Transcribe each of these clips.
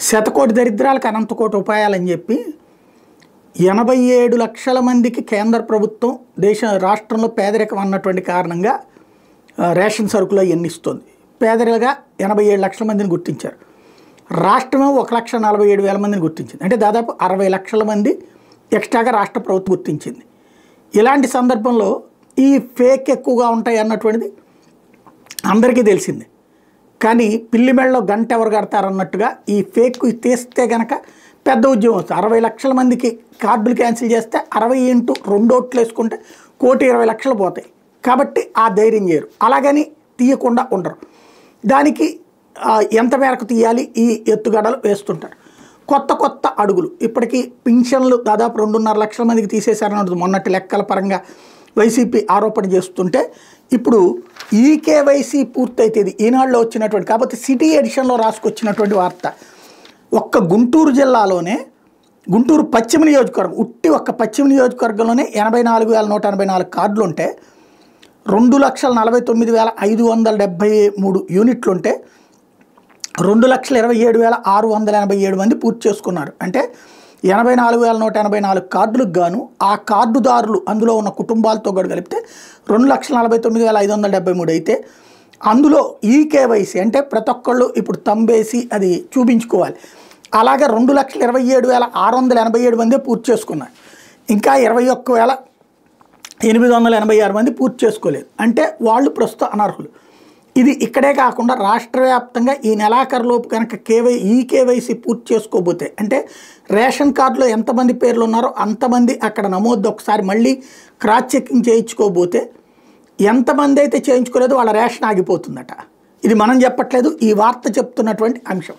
శతకోటి దరిద్రాలకు అనంతకోటి ఉపాయాలని చెప్పి 87 లక్షల మందికి కేంద్ర ప్రభుత్వం రాష్ట్రంలో పేదరికం అన్నటువంటి కారణంగా రేషన్ సరుకులు ఎన్నిస్తుంది. పేదరిగా 87 లక్షల మందిని గుర్తించారు. రాష్ట్రమే 1,47,000 మందిని గుర్తించింది. అంటే దాదాపు 60 లక్షల మంది ఎక్స్ట్రాగా రాష్ట్ర ప్రభుత్వం గుర్తించింది. ఇలాంటి సందర్భంలో ఈ ఫేక్ ఎక్కువగా ఉంటాయి అన్నటువంటిది అందరికీ తెలిసిందే. కానీ పిల్లి మెడలో గంట ఎవరు కడతారన్నట్టుగా ఈ ఫేక్ తీస్తే కనుక పెద్ద ఉద్యమం వస్తుంది. 60 లక్షల మందికి కార్డులు క్యాన్సిల్ చేస్తే 60 × 2 ఓట్లు వేసుకుంటే 1,20,00,000 పోతాయి. కాబట్టి ఆ ధైర్యం చేయరు. అలాగని తీయకుండా ఉండరు. దానికి ఎంత మేరకు తీయాలి ఈ ఎత్తుగడలు వేస్తుంటారు. కొత్త అడుగులు ఇప్పటికీ పింఛన్లు దాదాపు 2.5 లక్షల మందికి తీసేశారన్నది మొన్నటి లెక్కల పరంగా వైసీపీ ఆరోపణ చేస్తుంటే ఇప్పుడు ఈకేవైసీ పూర్తయితేది ఈనాడులో వచ్చినటువంటి కాబట్టి సిటీ ఎడిషన్లో రాసుకొచ్చినటువంటి వార్త. ఒక్క గుంటూరు జిల్లాలోనే గుంటూరు పశ్చిమ నియోజకవర్గం ఒక్క పశ్చిమ నియోజకవర్గంలోనే 84,184 కార్డులు ఉంటే 2,49,573 యూనిట్లు ఉంటే 2,27,687 మంది పూర్తి చేసుకున్నారు. అంటే 84,184 కార్డులకు గాను ఆ కార్డుదారులు అందులో ఉన్న కుటుంబాలతో కూడా కలిపితే 2,49,573 అయితే అందులో ఈకేవైసీ అంటే ప్రతి ఒక్కళ్ళు ఇప్పుడు తంబేసి అది చూపించుకోవాలి. అలాగే 2,27,687 మంది పూర్తి చేసుకున్నారు. ఇంకా 21,886 మంది పూర్తి చేసుకోలేదు. అంటే వాళ్ళు ప్రస్తుతం అనర్హులు. ఇది ఇక్కడే కాకుండా రాష్ట్ర వ్యాప్తంగా ఈ నెలాఖరులోపు కనుక ఈకేవైసీ పూర్తి చేసుకోబోతే అంటే రేషన్ కార్డులో ఎంతమంది పేర్లు ఉన్నారో అంతమంది అక్కడ నమోదు ఒకసారి మళ్ళీ క్రాస్ చెకింగ్ చేయించుకోబోతే ఎంతమంది అయితే చేయించుకోలేదో వాళ్ళ రేషన్ ఆగిపోతుందట. ఇది మనం చెప్పట్లేదు, ఈ వార్త చెప్తున్నటువంటి అంశం.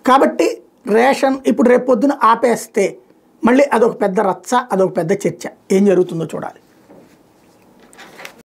కాబట్టి రేషన్ ఇప్పుడు రేపు పొద్దున ఆపేస్తే మళ్ళీ అదొక పెద్ద రచ్చ, అదొక పెద్ద చర్చ. ఏం జరుగుతుందో చూడాలి.